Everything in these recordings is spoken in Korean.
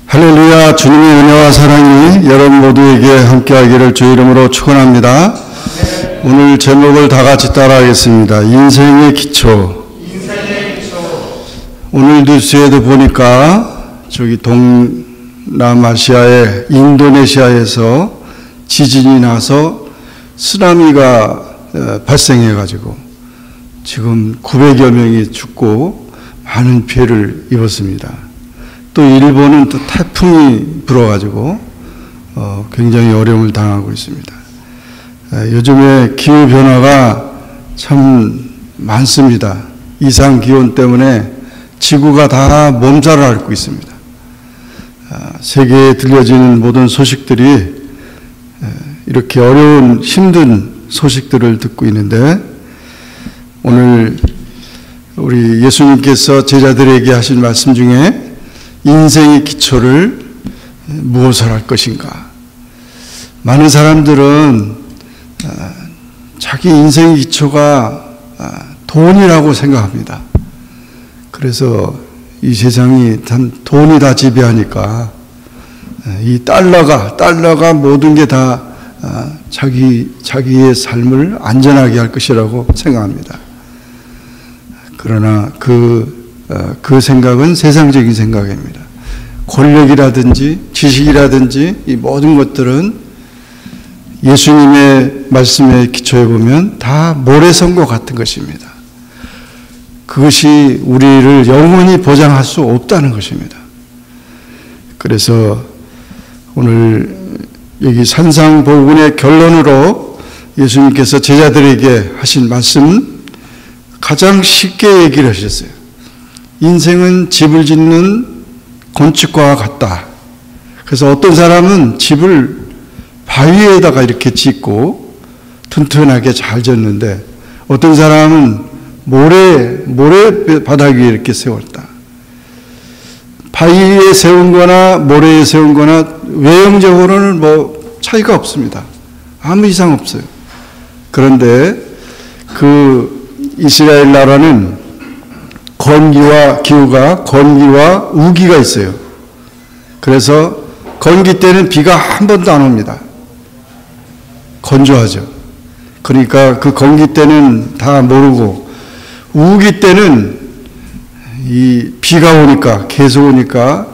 할렐루야. 주님의 은혜와 사랑이 여러분 모두에게 함께하기를 주 이름으로 축원합니다. 오늘 제목을 다 같이 따라하겠습니다. 인생의 기초. 오늘 뉴스에도 보니까 저기 동남아시아의 인도네시아에서 지진이 나서 쓰나미가 발생해가지고 지금 900여 명이 죽고 많은 피해를 입었습니다. 또 일본은 또 태풍이 불어가지고 굉장히 어려움을 당하고 있습니다. 요즘에 기후 변화가 참 많습니다. 이상 기온 때문에 지구가 다 몸살을 앓고 있습니다. 세계에 들려지는 모든 소식들이 이렇게 어려운 힘든 소식들을 듣고 있는데, 오늘 우리 예수님께서 제자들에게 하신 말씀 중에 인생의 기초를 무엇을 할 것인가? 많은 사람들은 자기 인생의 기초가 돈이라고 생각합니다. 그래서 이 세상이 단 돈이 다 지배하니까 이 달러가 모든 게 다 자기의 삶을 안전하게 할 것이라고 생각합니다. 그러나 그 생각은 세상적인 생각입니다. 권력이라든지 지식이라든지 이 모든 것들은 예수님의 말씀의 기초에 보면 다 모래성과 같은 것입니다. 그것이 우리를 영원히 보장할 수 없다는 것입니다. 그래서 오늘 여기 산상보훈의 결론으로 예수님께서 제자들에게 하신 말씀 가장 쉽게 얘기를 하셨어요. 인생은 집을 짓는 건축과와 같다. 그래서 어떤 사람은 집을 바위에다가 이렇게 짓고 튼튼하게 잘 졌는데, 어떤 사람은 모래 바닥 위에 이렇게 세웠다. 바위에 세운 거나 모래에 세운 거나 외형적으로는 뭐 차이가 없습니다. 아무 이상 없어요. 그런데 그 이스라엘 나라는 건기와 기후가, 건기와 우기가 있어요. 그래서 건기 때는 비가 한 번도 안 옵니다. 건조하죠. 그러니까 그 건기 때는 다 모르고, 우기 때는 이 비가 오니까, 계속 오니까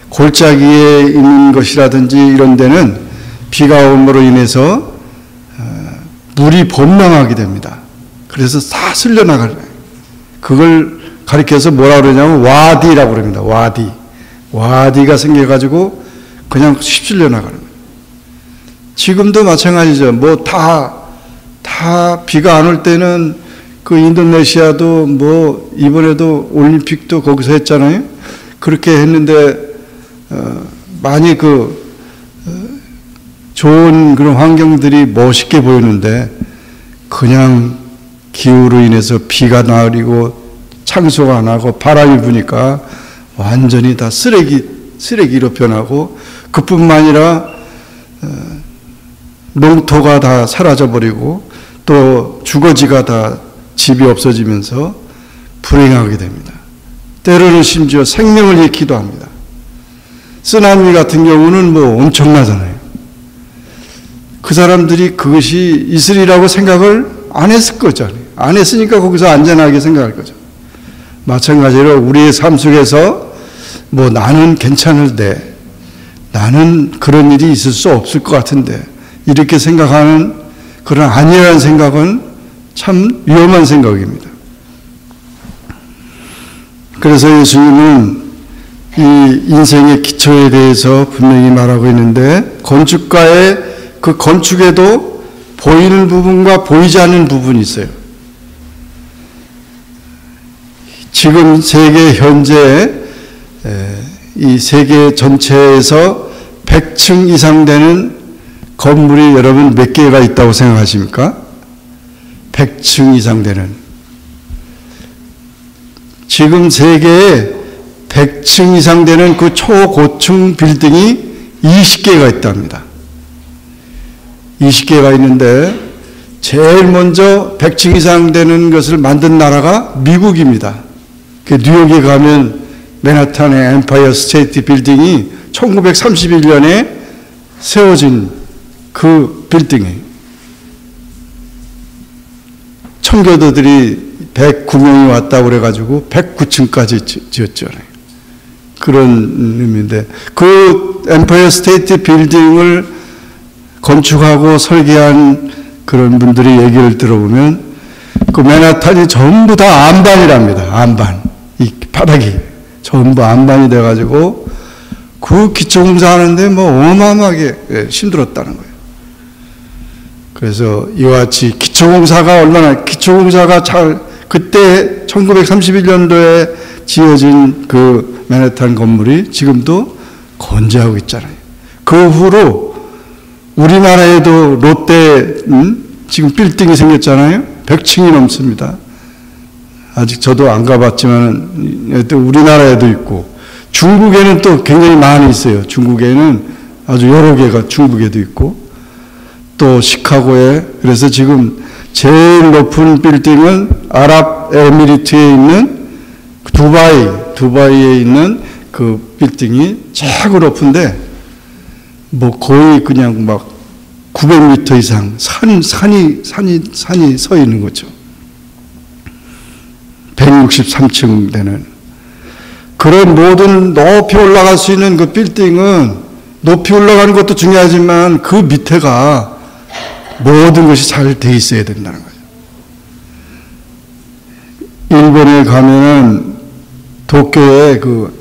골짜기에 있는 것이라든지 이런 데는 비가옴으로 인해서 물이 범람하게 됩니다. 그래서 다 쓸려나가요. 그걸 가리켜서 뭐라 그러냐면 와디라고 그럽니다. 와디가 생겨가지고 그냥 휩쓸려 나가는 거예요. 지금도 마찬가지죠. 뭐 다 비가 안 올 때는 그 인도네시아도 뭐 이번에도 올림픽도 거기서 했잖아요. 그렇게 했는데 많이 좋은 그런 환경들이 멋있게 보이는데, 그냥 기후로 인해서 비가 내리고 창소가 안 하고 바람이 부니까 완전히 다 쓰레기로 변하고, 그뿐만 아니라 농토가 다 사라져버리고 또 주거지가 다 집이 없어지면서 불행하게 됩니다. 때로는 심지어 생명을 잃기도 합니다. 쓰나미 같은 경우는 뭐 엄청나잖아요. 그 사람들이 그것이 있으리라고 생각을 안 했을 거잖아요. 안 했으니까 거기서 안전하게 생각할 거죠. 마찬가지로 우리의 삶 속에서 뭐 나는 괜찮은데, 나는 그런 일이 있을 수 없을 것 같은데, 이렇게 생각하는 그런 안일한 생각은 참 위험한 생각입니다. 그래서 예수님은 이 인생의 기초에 대해서 분명히 말하고 있는데, 건축가의 그 건축에도 보이는 부분과 보이지 않는 부분이 있어요. 지금 세계 현재 이 세계 전체에서 100층 이상 되는 건물이 여러분 몇 개가 있다고 생각하십니까? 100층 이상 되는. 지금 세계에 100층 이상 되는 그 초고층 빌딩이 20개가 있답니다. 20개가 있는데 제일 먼저 100층 이상 되는 것을 만든 나라가 미국입니다. 그 뉴욕에 가면 맨하탄의 엠파이어 스테이트 빌딩이 1931년에 세워진 그 빌딩에 청교도들이 109명이 왔다고 그래가지고 109층까지 지었잖아요. 그런 의미인데, 그 엠파이어 스테이트 빌딩을 건축하고 설계한 그런 분들이 얘기를 들어보면 그 맨하탄이 전부 다 안반이랍니다. 안반. 이 바닥이 전부 안반이 돼가지고 그 기초공사 하는데 뭐 어마어마하게 힘들었다는 거예요. 그래서 이와 같이 기초공사가 그때 1931년도에 지어진 그 맨하탄 건물이 지금도 건재하고 있잖아요. 그 후로 우리나라에도 롯데 지금 빌딩이 생겼잖아요. 100층이 넘습니다. 아직 저도 안 가봤지만 또 우리나라에도 있고, 중국에는 또 굉장히 많이 있어요. 중국에는 아주 여러 개가 중국에도 있고, 또 시카고에. 그래서 지금 제일 높은 빌딩은 아랍에미리트에 있는 두바이에 있는 그 빌딩이 최고 높은데 뭐 거의 그냥 막 900m 이상 산이 서 있는 거죠. 163층 되는 그런 모든 높이 올라갈 수 있는 그 빌딩은 높이 올라가는 것도 중요하지만 그 밑에가 모든 것이 잘 돼 있어야 된다는 거죠. 일본에 가면은 도쿄에 그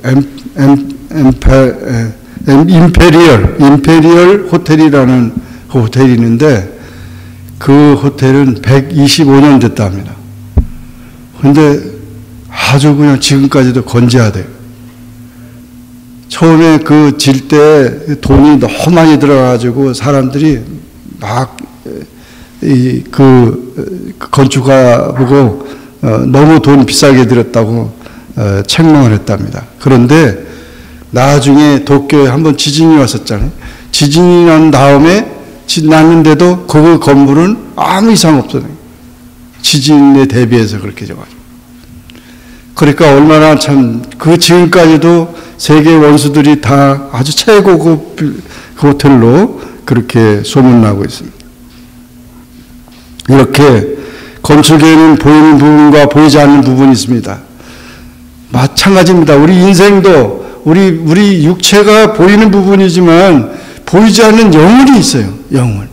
임페리얼 호텔이라는 그 호텔이 있는데 그 호텔은 125년 됐다 합니다. 근데 아주 그냥 지금까지도 건재하대요. 처음에 그 질 때 돈이 너무 많이 들어가지고 사람들이 막 그 건축가 보고 너무 돈 비싸게 들였다고 책망을 했답니다. 그런데 나중에 도쿄에 한번 지진이 왔었잖아요. 지진이 난 다음에 났는데도 그 건물은 아무 이상 없어요. 지진에 대비해서 그렇게 져가지고. 그러니까 얼마나 참 그 지금까지도 세계 원수들이 다 아주 최고급 호텔로 그렇게 소문나고 있습니다. 이렇게 건축에는 보이는 부분과 보이지 않는 부분이 있습니다. 마찬가지입니다. 우리 인생도 우리 육체가 보이는 부분이지만 보이지 않는 영혼이 있어요. 영혼.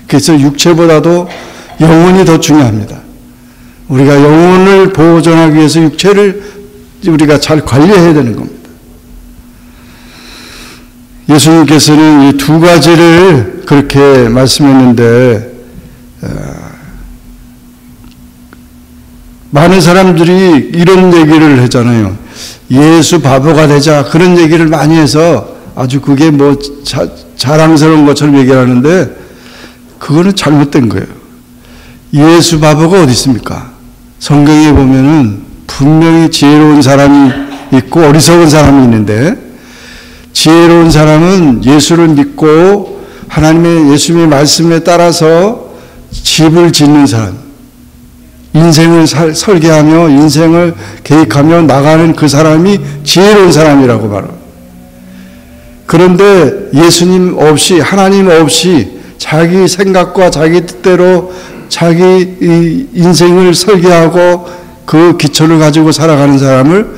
그래서 육체보다도 영혼이 더 중요합니다. 우리가 영혼을 보존하기 위해서 육체를 우리가 잘 관리해야 되는 겁니다. 예수님께서는 이 두 가지를 그렇게 말씀했는데 많은 사람들이 이런 얘기를 하잖아요. 예수 바보가 되자 그런 얘기를 많이 해서 아주 그게 뭐 자랑스러운 것처럼 얘기를 하는데 그거는 잘못된 거예요. 예수 바보가 어디 있습니까? 성경에 보면은 분명히 지혜로운 사람이 있고 어리석은 사람이 있는데 지혜로운 사람은 예수를 믿고 예수님의 말씀에 따라서 집을 짓는 사람, 인생을 설계하며 인생을 계획하며 나가는 그 사람이 지혜로운 사람이라고 말합니다. 그런데 예수님 없이 하나님 없이 자기 생각과 자기 뜻대로 자기 인생을 설계하고 그 기초를 가지고 살아가는 사람을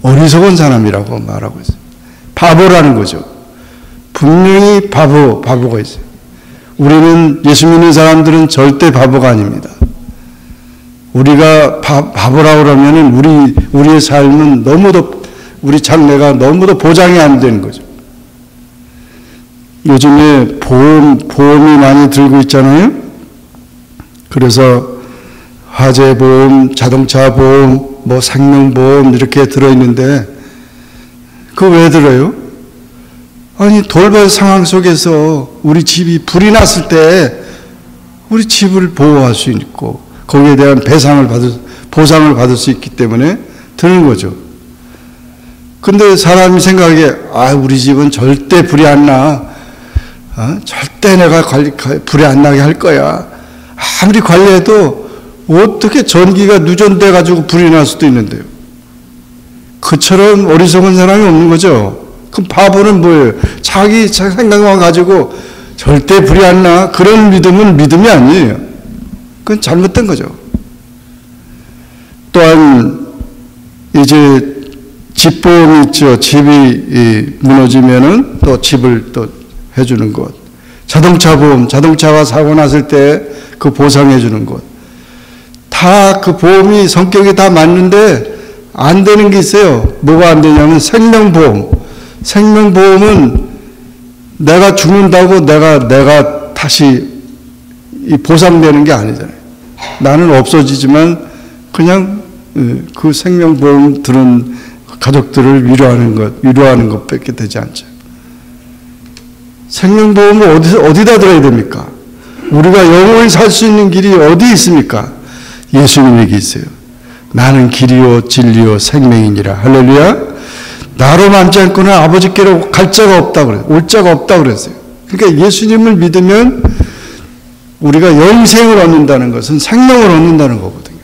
어리석은 사람이라고 말하고 있어요. 바보라는 거죠. 분명히 바보가 있어요. 우리는 예수 믿는 사람들은 절대 바보가 아닙니다. 우리가 바보라고 그러면은 우리의 삶은 너무도 우리 장래가 너무도 보장이 안 되는 거죠. 요즘에 보험이 많이 들고 있잖아요. 그래서 화재보험, 자동차 보험, 뭐 생명보험 이렇게 들어있는데 그거 왜 들어요? 아니 돌발 상황 속에서 우리 집이 불이 났을 때 우리 집을 보호할 수 있고 거기에 대한 보상을 받을 수 있기 때문에 드는 거죠. 근데 사람이 생각하기에 우리 집은 절대 불이 안 나. 절대 내가 불이 안 나게 할 거야. 아무리 관리해도 어떻게 전기가 누전돼 가지고 불이 날 수도 있는데요. 그처럼 어리석은 사람이 없는 거죠. 그럼 바보는 뭐예요? 자기 생각만 가지고 절대 불이 안 나. 그런 믿음은 믿음이 아니에요. 그건 잘못된 거죠. 또한 이제 집보험이 있죠. 집이 무너지면은 또 집을 또 해주는 것. 자동차 보험, 자동차가 사고 났을 때 그 보상해주는 것. 다 그 보험이 성격이 다 맞는데 안 되는 게 있어요. 뭐가 안 되냐면 생명보험. 생명보험은 내가 죽는다고 내가 다시 보상되는 게 아니잖아요. 나는 없어지지만 그냥 그 생명보험 들은 가족들을 위로하는 것밖에 되지 않죠. 생명보험은 어디다 들어야 됩니까? 우리가 영원히 살 수 있는 길이 어디 있습니까? 예수님에게 있어요. 나는 길이요 진리요 생명이니라. 할렐루야. 나로 남지 않고는 아버지께로 갈 자가 없다 그래요. 올 자가 없다 그랬어요. 그러니까 예수님을 믿으면 우리가 영생을 얻는다는 것은 생명을 얻는다는 거거든요.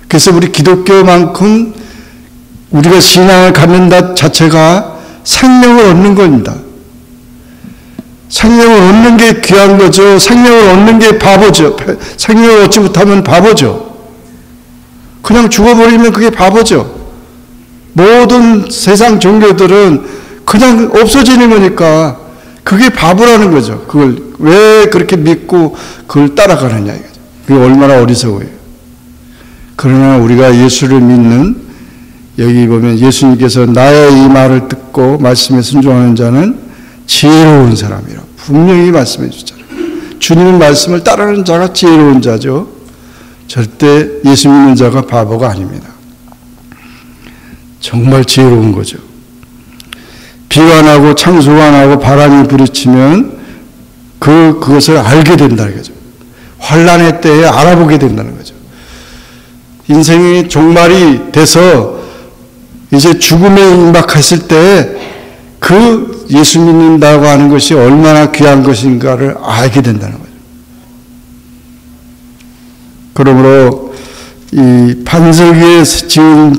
그래서 우리 기독교만큼 우리가 신앙을 갖는다 자체가 생명을 얻는 겁니다. 생명을 얻는 게 귀한 거죠. 생명을 얻는 게 바보죠. 생명을 얻지 못하면 바보죠. 그냥 죽어버리면 그게 바보죠. 모든 세상 종교들은 그냥 없어지는 거니까 그게 바보라는 거죠. 그걸 왜 그렇게 믿고 그걸 따라가느냐 이거죠. 그게 얼마나 어리석어요. 그러나 우리가 예수를 믿는, 여기 보면 예수님께서 나의 이 말을 듣고 말씀에 순종하는 자는 지혜로운 사람이라고 분명히 말씀해 주잖아요. 주님의 말씀을 따르는 자가 지혜로운 자죠. 절대 예수 믿는 자가 바보가 아닙니다. 정말 지혜로운 거죠. 비가 나고 창수가 나고 바람이 부딪히면 그것을 알게 된다는 거죠. 환난의 때에 알아보게 된다는 거죠. 인생이 종말이 돼서 이제 죽음에 임박했을 때 그 예수 믿는다고 하는 것이 얼마나 귀한 것인가를 알게 된다는 거죠. 그러므로 이 반석 위에 지은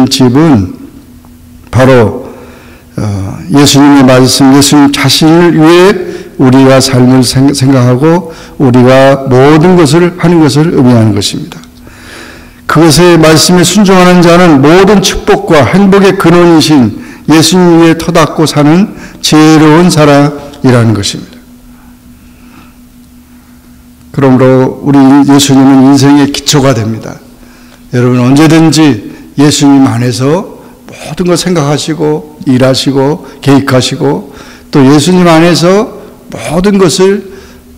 집은 바로 예수님의 말씀, 예수님 자신을 위해 우리가 삶을 생각하고 우리가 모든 것을 하는 것을 의미하는 것입니다. 그것의 말씀에 순종하는 자는 모든 축복과 행복의 근원이신 예수님 위에 터닫고 사는 지혜로운 사람이라는 것입니다. 그러므로 우리 예수님은 인생의 기초가 됩니다. 여러분 언제든지 예수님 안에서 모든 걸 생각하시고 일하시고 계획하시고 또 예수님 안에서 모든 것을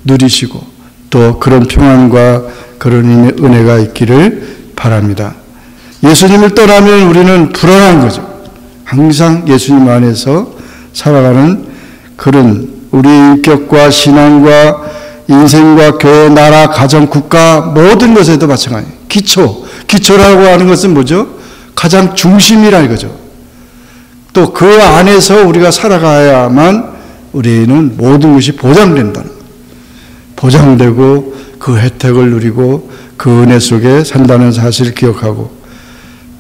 누리시고 또 그런 평안과 그런 은혜가 있기를 바랍니다. 예수님을 떠나면 우리는 불안한 거죠. 항상 예수님 안에서 살아가는 그런 우리 인격과 신앙과 인생과 교회, 나라, 가정, 국가 모든 것에도 마찬가지예요. 기초라고 하는 것은 뭐죠? 가장 중심이라 이거죠. 또 그 안에서 우리가 살아가야만 우리는 모든 것이 보장된다는 거예요. 보장되고 그 혜택을 누리고 그 은혜 속에 산다는 사실을 기억하고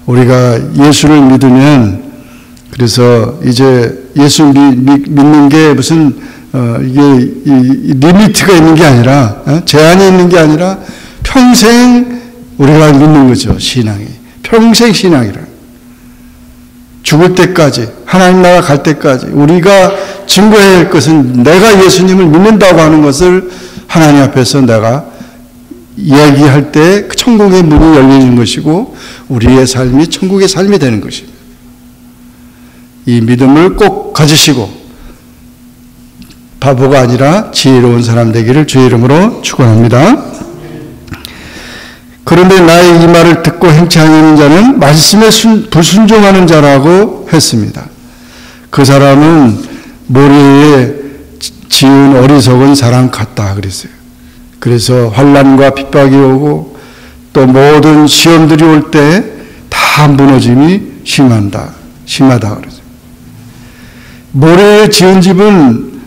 우리가 예수를 믿으면 그래서 이제 예수 믿는 게 무슨 이게 리미트가 있는 게 아니라 제한이 있는 게 아니라 평생 우리가 믿는 거죠. 신앙이 평생 신앙이라 죽을 때까지 하나님 나라 갈 때까지 우리가 증거해야 할 것은 내가 예수님을 믿는다고 하는 것을 하나님 앞에서 내가 이야기할 때 천국의 문이 열리는 것이고 우리의 삶이 천국의 삶이 되는 것입니다. 이 믿음을 꼭 가지시고 바보가 아니라 지혜로운 사람 되기를 주의 이름으로 축원합니다. 그런데 나의 이 말을 듣고 행치 아니하는 자는 말씀에 불순종하는 자라고 했습니다. 그 사람은 모래에 지은 어리석은 사람 같다 그랬어요. 그래서 환난과 핍박이 오고 또 모든 시험들이 올 때 다 무너짐이 심하다 그러죠. 모래에 지은 집은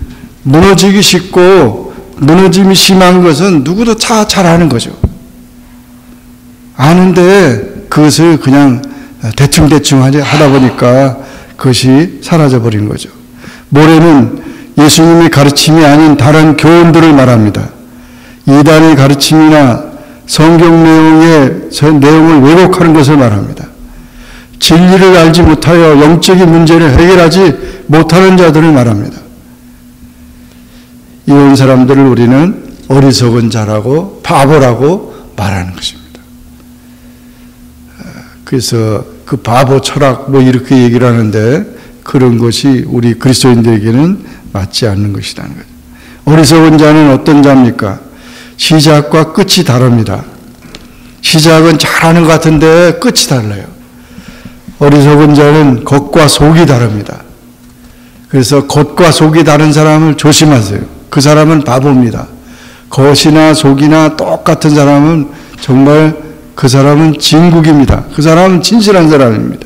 무너지기 쉽고 무너짐이 심한 것은 누구도 다 잘 아는 거죠. 아는데 그것을 그냥 대충 하다 보니까 그것이 사라져버린 거죠. 모래는 예수님의 가르침이 아닌 다른 교훈들을 말합니다. 이단의 가르침이나 성경 내용을 왜곡하는 것을 말합니다. 진리를 알지 못하여 영적인 문제를 해결하지 못하는 자들을 말합니다. 이런 사람들을 우리는 어리석은 자라고 바보라고 말하는 것입니다. 그래서 그 바보 철학 이렇게 얘기를 하는데 그런 것이 우리 그리스도인들에게는 맞지 않는 것이라는 거죠. 어리석은 자는 어떤 자입니까? 시작과 끝이 다릅니다. 시작은 잘하는 것 같은데 끝이 달라요. 어리석은 자는 겉과 속이 다릅니다. 그래서 겉과 속이 다른 사람을 조심하세요. 그 사람은 바보입니다. 겉이나 속이나 똑같은 사람은 정말 그 사람은 진국입니다. 그 사람은 진실한 사람입니다.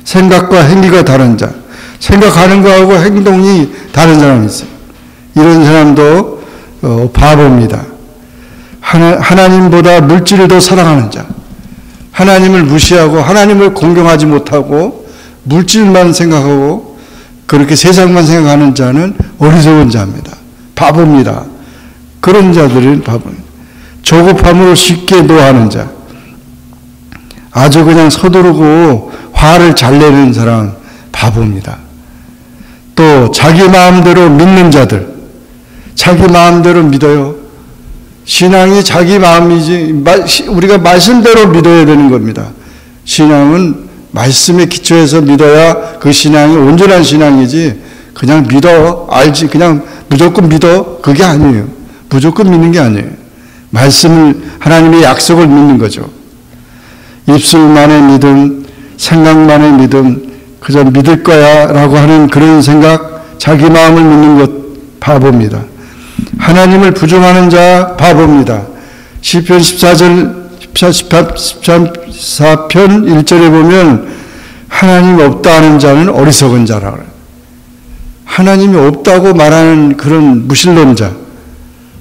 생각과 행위가 다른 자, 생각하는 거하고 행동이 다른 사람이 있어요. 이런 사람도 바보입니다. 하나님보다 물질을 더 사랑하는 자, 하나님을 무시하고 하나님을 공경하지 못하고 물질만 생각하고 그렇게 세상만 생각하는 자는 어리석은 자입니다. 바보입니다. 그런 자들은 바보입니다. 조급함으로 쉽게 노하는 자, 아주 그냥 서두르고 화를 잘 내는 사람 바보입니다. 또 자기 마음대로 믿는 자들, 자기 마음대로 믿어요. 신앙이 자기 마음이지 우리가 말씀대로 믿어야 되는 겁니다. 신앙은 말씀에 기초해서 믿어야 그 신앙이 온전한 신앙이지 그냥 믿어 알지 그냥 무조건 믿어 그게 아니에요. 무조건 믿는 게 아니에요. 말씀을 하나님의 약속을 믿는 거죠. 입술만의 믿음, 생각만의 믿음, 그저 믿을 거야 라고 하는 그런 생각, 자기 마음을 믿는 것 바보입니다. 하나님을 부정하는 자 바보입니다. 시편 14편 1절에 보면 하나님 없다 하는 자는 어리석은 자라 그래요. 하나님이 없다고 말하는 그런 무신론자,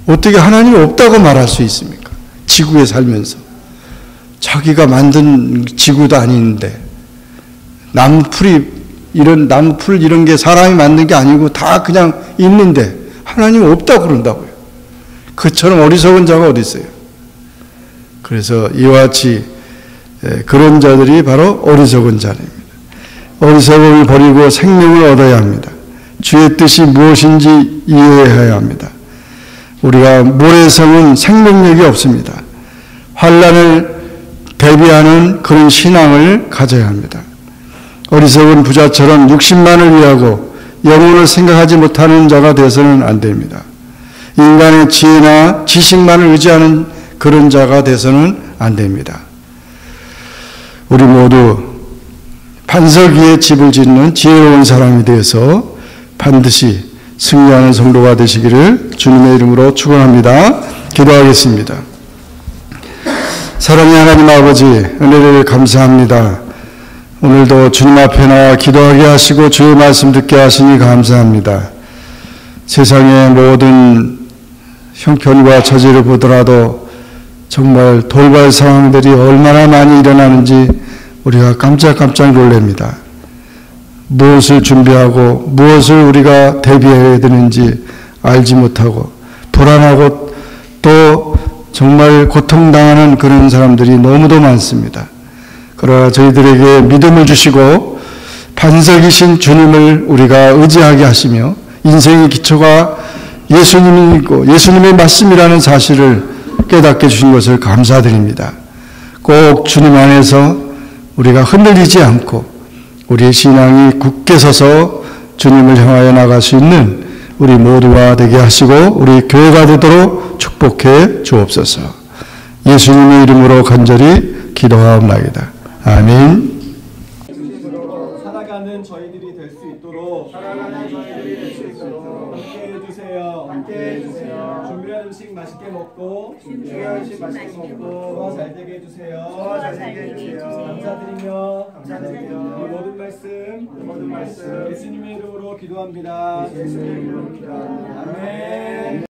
어떻게 하나님이 없다고 말할 수 있습니까? 지구에 살면서 자기가 만든 지구도 아닌데 나무풀 이런 게 사람이 만든 게 아니고 다 그냥 있는데 하나님이 없다고 그런다고요. 그처럼 어리석은 자가 어디 있어요? 그래서 이와 같이 그런 자들이 바로 어리석은 자입니다. 어리석음을 버리고 생명을 얻어야 합니다. 주의 뜻이 무엇인지 이해해야 합니다. 우리가 모래성은 생명력이 없습니다. 환난을 대비하는 그런 신앙을 가져야 합니다. 어리석은 부자처럼 육신만을 위하고 영혼을 생각하지 못하는 자가 되어서는 안 됩니다. 인간의 지혜나 지식만을 의지하는 그런 자가 되어서는 안 됩니다. 우리 모두 반석 위에 집을 짓는 지혜로운 사람이 되어서 반드시 승리하는 성도가 되시기를 주님의 이름으로 축원합니다. 기도하겠습니다. 사랑의 하나님 아버지, 은혜를 감사합니다. 오늘도 주님 앞에 나와 기도하게 하시고 주의 말씀 듣게 하시니 감사합니다. 세상의 모든 형편과 처지를 보더라도 정말 돌발 상황들이 얼마나 많이 일어나는지 우리가 깜짝깜짝 놀랍니다. 무엇을 준비하고 무엇을 우리가 대비해야 되는지 알지 못하고 불안하고 또 정말 고통당하는 그런 사람들이 너무도 많습니다. 그러나 저희들에게 믿음을 주시고 반석이신 주님을 우리가 의지하게 하시며 인생의 기초가 예수님이고 예수님의 말씀이라는 사실을 깨닫게 주신 것을 감사드립니다. 꼭 주님 안에서 우리가 흔들리지 않고 우리의 신앙이 굳게 서서 주님을 향하여 나갈 수 있는 우리 모두가 되게 하시고 우리 교회가 되도록 축복해 주옵소서. 예수님의 이름으로 간절히 기도하옵나이다. 아멘. 살아가는 저희들이 될 수 있도록 함께 해주세요. 준비한 음식 맛있게 먹고 소화 잘 되게 해주세요. 감사드리며 이 모든 말씀 예수님의 이름으로 기도합니다. 아멘.